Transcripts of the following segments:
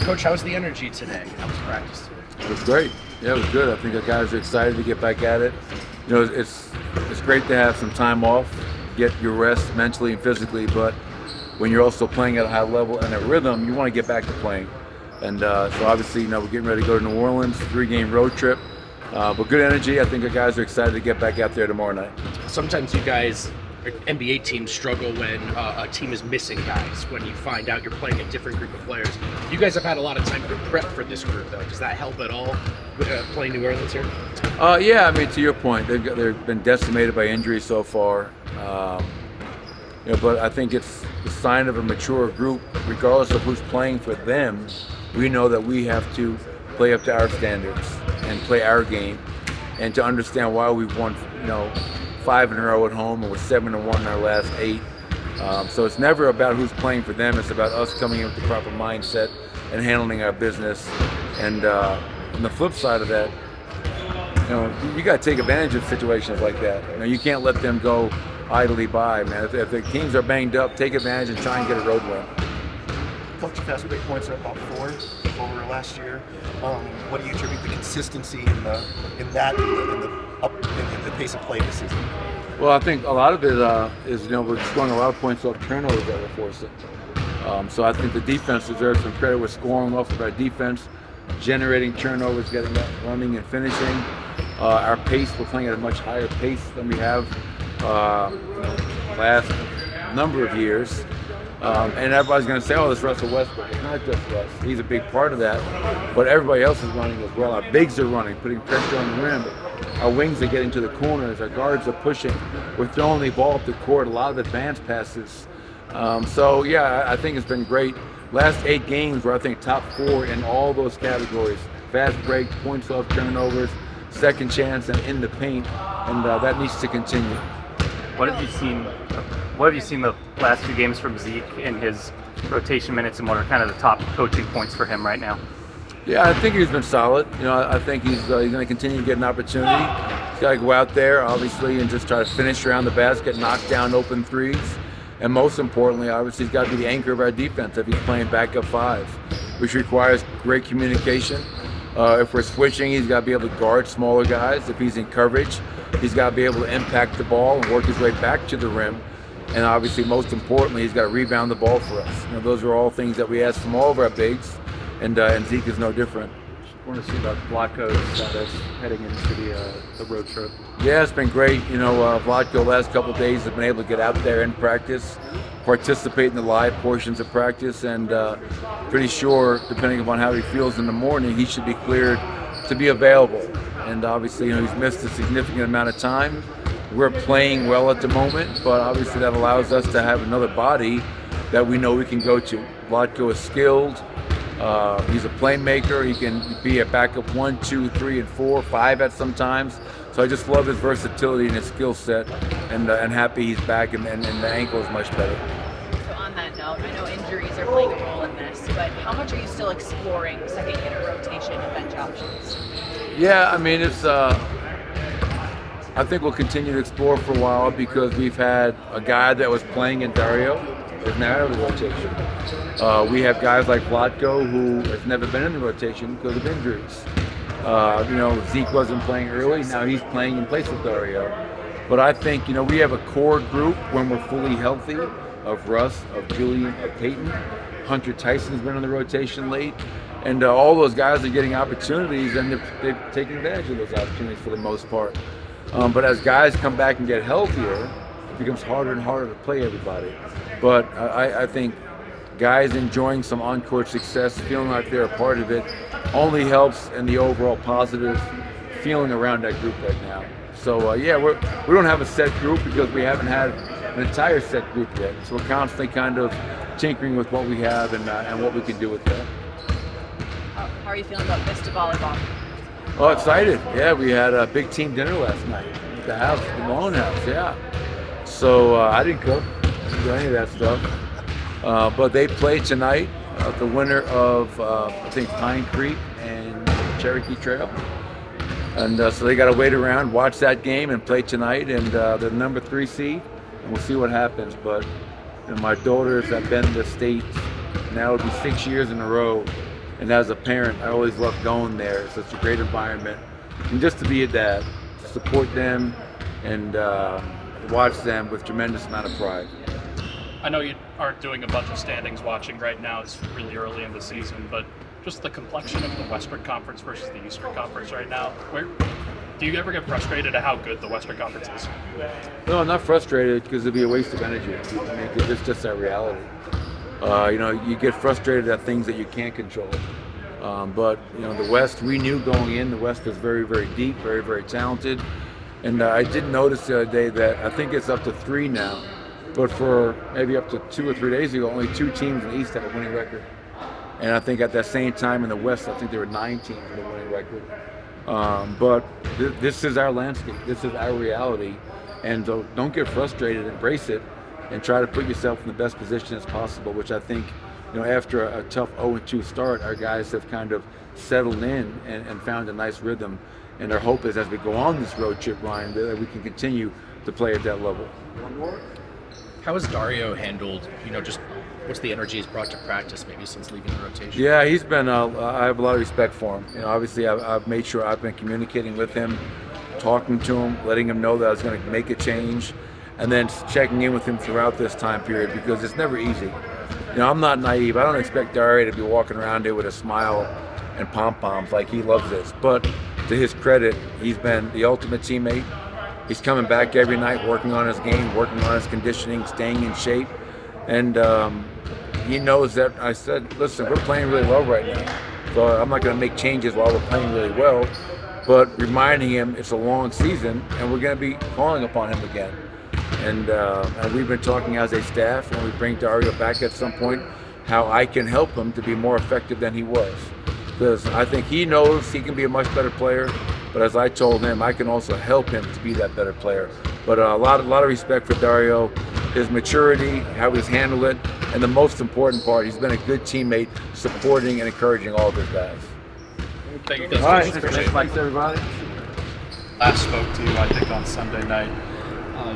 Coach, how's the energy today? How was practice today? It was great. Yeah, it was good. I think the guys are excited to get back at it. It's great to have some time off, get your rest mentally and physically, but when you're also playing at a high level and a rhythm, you want to get back to playing. And so obviously, we're getting ready to go to New Orleans, 3-game road trip. But good energy. I think the guys are excited to get back out there tomorrow night. Sometimes you guys, NBA teams, struggle when a team is missing guys, when you find out you're playing a different group of players. You guys have had a lot of time to prep for this group, though. Does that help at all playing New Orleans here? Yeah, I mean, to your point, they've been decimated by injuries so far. But I think it's the sign of a mature group. Regardless of who's playing for them, we know that we have to play up to our standards and play our game, and to understand why we've won, 5 in a row at home, and we're 7-1 in our last 8. So it's never about who's playing for them. It's about us coming in with the proper mindset and handling our business. And on the flip side of that, you got to take advantage of situations like that. You can't let them go idly by, man. If the teams are banged up, take advantage and try and get a road win. Coach, you fast break points are about 4 over last year. What do you attribute the consistency in the pace of play this season? Well, I think a lot of it is we're scoring a lot of points off turnovers that we're forcing. So I think the defense deserves some credit. We're scoring off of our defense, generating turnovers, getting that running and finishing. Our pace, we're playing at a much higher pace than we have last number of years. And everybody's going to say, oh, it's Russell Westbrook. It's not just Russ. He's a big part of that. But everybody else is running as well. Our bigs are running, putting pressure on the rim. Our wings are getting to the corners. Our guards are pushing. We're throwing the ball up the court, a lot of advanced passes. I think it's been great. Last 8 games were, I think, top 4 in all those categories. Fast break, points off turnovers, second chance, and in the paint. And that needs to continue. What have you seen the last 2 games from Zeke in his rotation minutes, and what are kind of the top coaching points for him right now? Yeah, I think he's been solid. I think he's going to continue to get an opportunity. He's got to go out there, obviously, and just try to finish around the basket, knock down open threes. And most importantly, obviously, he's got to be the anchor of our defense if he's playing backup 5, which requires great communication. If we're switching, he's got to be able to guard smaller guys. If he's in coverage, he's got to be able to impact the ball and work his way back to the rim. And obviously, most importantly, he's got to rebound the ball for us. Those are all things that we ask from all of our bigs, and Zeke is no different. I want to see about Vlatko's status heading into the road trip. Yeah, it's been great. Vlatko the last couple of days has been able to get out there and practice, participate in the live portions of practice, and pretty sure, depending upon how he feels in the morning, he should be cleared to be available. And obviously, he's missed a significant amount of time. We're playing well at the moment, but obviously that allows us to have another body that we know we can go to. Vlatko is skilled. He's a playmaker. He can be a backup 1, 2, 3, and 4, 5 at some times. So I just love his versatility and his skill set, and happy he's back, and the ankle is much better. So on that note, I know injuries are playing a role in this, but how much are you still exploring second unit rotation and bench options? Yeah, I mean, it's. I think we'll continue to explore for a while because we've had a guy that was playing in Dario is now out of the rotation. We have guys like Vlatko who has never been in the rotation because of injuries. Zeke wasn't playing early. Now he's playing in place of Dario. But I think, we have a core group when we're fully healthy of Russ, of Julian, of Peyton. Hunter Tyson's been in the rotation late. And all those guys are getting opportunities, and they're taking advantage of those opportunities for the most part. But as guys come back and get healthier, it becomes harder and harder to play everybody. But I think guys enjoying some on-court success, feeling like they're a part of it, only helps in the overall positive feeling around that group right now. So we don't have a set group because we haven't had an entire set group yet. So we're constantly kind of tinkering with what we have and what we can do with that. How are you feeling about Vista Volleyball? Oh, excited. Yeah, we had a big team dinner last night at the house, the Malone house, yeah. So I didn't cook, didn't do any of that stuff. But they play tonight, the winner of, I think, Pine Creek and Cherokee Trail. And so they got to wait around, watch that game, and play tonight. And they're number 3 seed, and we'll see what happens. But my daughters have been to the state now. It'll be 6 years in a row And as a parent, I always loved going there. It's such a great environment. And just to be a dad, to support them and watch them with tremendous amount of pride. I know you aren't doing a bunch of standings watching right now. It's really early in the season, but just the complexion of the Western Conference versus the Eastern Conference right now. Do you ever get frustrated at how good the Western Conference is? No, I'm not frustrated because it'd be a waste of energy. I mean, it's just that reality. You get frustrated at things that you can't control. But the West, we knew going in, the West is very, very deep, very, very talented. And I did notice the other day that I think it's up to 3 now. But for maybe up to 2 or 3 days ago, only 2 teams in the East had a winning record. And I think at that same time in the West, I think there were 9 teams with a winning record. But this is our landscape. This is our reality. And so don't get frustrated. Embrace it and try to put yourself in the best position as possible, which I think, after a tough 0-2 start, our guys have kind of settled in and found a nice rhythm. And our hope is as we go on this road trip, Ryan, that we can continue to play at that level. How has Dario handled, just what's the energy he's brought to practice maybe since leaving the rotation? Yeah, he's been, I have a lot of respect for him. Obviously I've made sure I've been communicating with him, talking to him, letting him know that I was going to make a change, and then checking in with him throughout this time period because it's never easy. I'm not naive. I don't expect Dario to be walking around here with a smile and pom-poms like he loves this. But to his credit, he's been the ultimate teammate. He's coming back every night, working on his game, working on his conditioning, staying in shape. And he knows that I said, listen, we're playing really well right now. So I'm not going to make changes while we're playing really well. But reminding him it's a long season and we're going to be calling upon him again. And we've been talking as a staff when we bring Dario back at some point, how I can help him to be more effective than he was. Because I think he knows he can be a much better player. But as I told him, I can also help him to be that better player. But a lot of respect for Dario, his maturity, how he's handled it, and the most important part, he's been a good teammate, supporting and encouraging all of his guys. Thank you guys. All right, thanks everybody. Last spoke to you, I think, on Sunday night.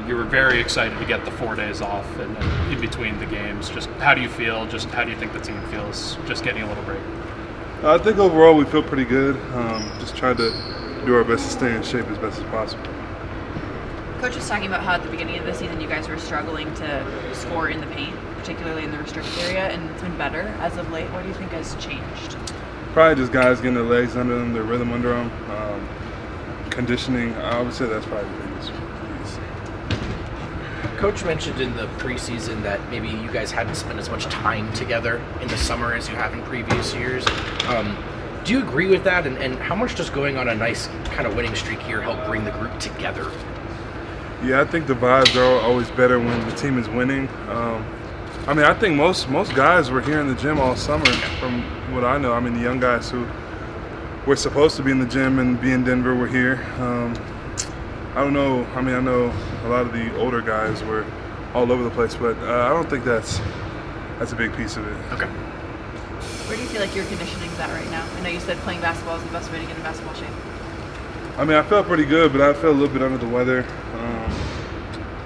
You were very excited to get the 4 days off and in between the games. Just how do you feel? Just how do you think the team feels? Just getting a little break. I think overall we feel pretty good. Just trying to do our best to stay in shape as best as possible. Coach was talking about how at the beginning of the season you guys were struggling to score in the paint, particularly in the restricted area, and it's been better as of late. What do you think has changed? Probably just guys getting their legs under them, their rhythm under them, conditioning. I would say that's probably the biggest piece. Coach mentioned in the preseason that maybe you guys hadn't spent as much time together in the summer as you have in previous years. Do you agree with that? And how much does going on a nice kind of winning streak here help bring the group together? Yeah, I think the vibes are always better when the team is winning. I think most guys were here in the gym all summer from what I know. The young guys who were supposed to be in the gym and be in Denver were here. I don't know. I know a lot of the older guys were all over the place, but I don't think that's a big piece of it. Okay. Where do you feel like your conditioning's at right now? I know you said playing basketball is the best way to get in basketball shape. I felt pretty good, but I felt a little bit under the weather.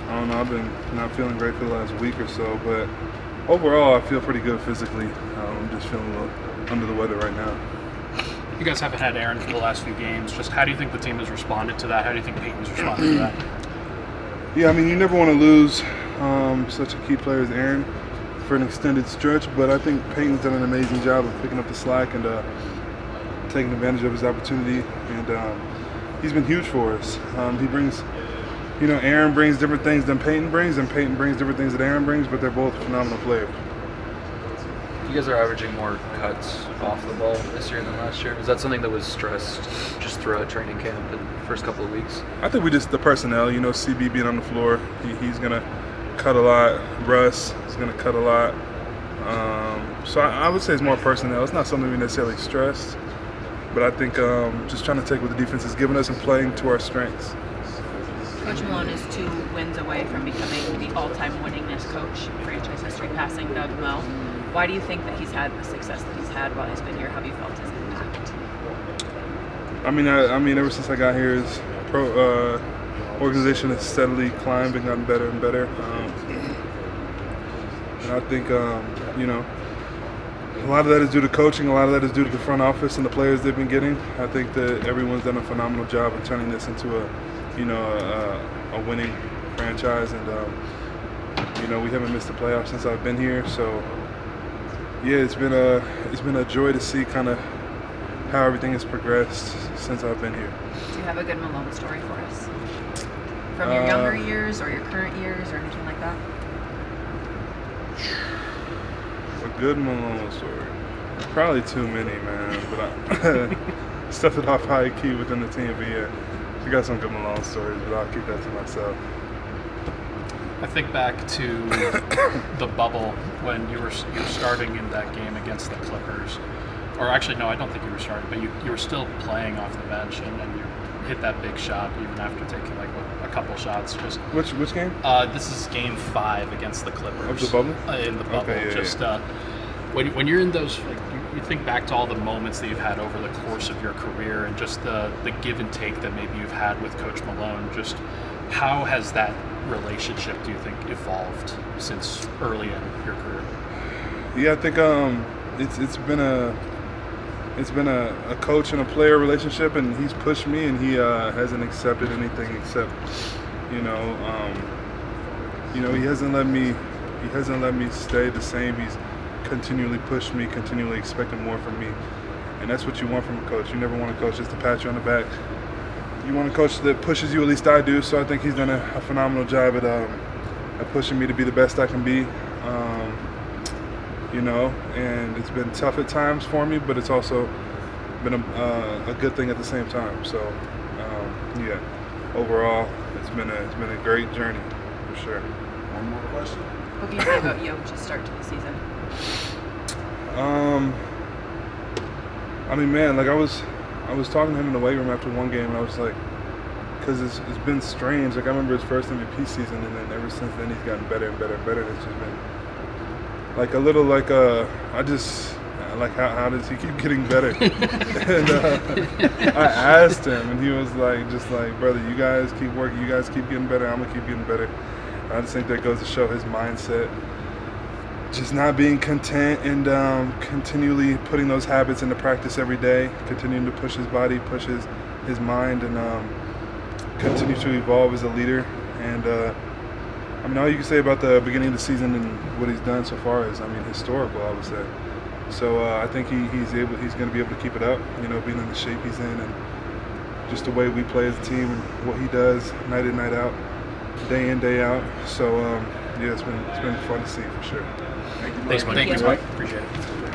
I don't know. I've been not feeling great for the last week or so, but overall, I feel pretty good physically. I'm just feeling a little under the weather right now. You guys haven't had Aaron for the last few games. Just how do you think the team has responded to that? How do you think Peyton's responded to that? Yeah, you never want to lose such a key player as Aaron for an extended stretch, but I think Peyton's done an amazing job of picking up the slack and taking advantage of his opportunity, and he's been huge for us. He brings, Aaron brings different things than Peyton brings, and Peyton brings different things that Aaron brings, but they're both phenomenal players. You guys are averaging more cuts off the ball this year than last year. Was that something that was stressed just throughout training camp and the first couple of weeks? I think the personnel, CB being on the floor, he's going to cut a lot. Russ is going to cut a lot. So I would say it's more personnel. It's not something we necessarily stressed, but I think just trying to take what the defense has given us and playing to our strengths. Coach Malone is 2 wins away from becoming the all-time winningest coach in franchise history, passing Doug Mel. Why do you think that he's had the success that he's had while he's been here? How have you felt his impact? Ever since I got here, his organization has steadily climbed and gotten better and better. And I think, lot of that is due to coaching. A lot of that is due to the front office and the players they've been getting. I think that everyone's done a phenomenal job of turning this into a winning franchise, and we haven't missed the playoffs since I've been here. So yeah, it's been a joy to see kind of how everything has progressed since I've been here. Do you have a good Malone story for us? From your younger years or your current years or anything like that? A good Malone story. Probably too many, man. But I stuff it off high key within the team. But yeah, I got some good Malone stories, but I'll keep that to myself. I think back to the bubble when you were starting in that game against the Clippers. Or actually, no, I don't think you were starting, but you were still playing off the bench, and you hit that big shot even after taking like a couple shots. Just Which game? This is Game 5 against the Clippers. Of the bubble? In the bubble. Okay, yeah. When you're in those, like, you think back to all the moments that you've had over the course of your career, and just the give and take that maybe you've had with Coach Malone. Just how has that relationship, do you think, evolved since early in your career? Yeah, I think it's been a coach and a player relationship, and he's pushed me, and he hasn't accepted anything except, he hasn't let me stay the same. He's continually pushed me, continually expecting more from me, and that's what you want from a coach. You never want a coach just to pat you on the back. You want a coach that pushes you, at least I do. So I think he's done a phenomenal job at pushing me to be the best I can be. And it's been tough at times for me, but it's also been a good thing at the same time. So, overall, it's been a great journey for sure. One more question. What can you say about Jokic's start to the season? I was talking to him in the weight room after one game, and I was like, because it's been strange. Like, I remember his first MVP season, and then ever since then he's gotten better and better and better. It's just been like a little like how does he keep getting better? And I asked him, and he was like, brother, you guys keep working, you guys keep getting better, I'm gonna keep getting better. I just think that goes to show his mindset, just not being content, and continually putting those habits into practice every day, continuing to push his body, push his mind, and continue to evolve as a leader. And all you can say about the beginning of the season and what he's done so far is, historical, I would say. So I think he's going to be able to keep it up, being in the shape he's in, and just the way we play as a team and what he does night in, night out, day in, day out. So it's been fun to see for sure. Thanks, Mike. Thank you. Appreciate it.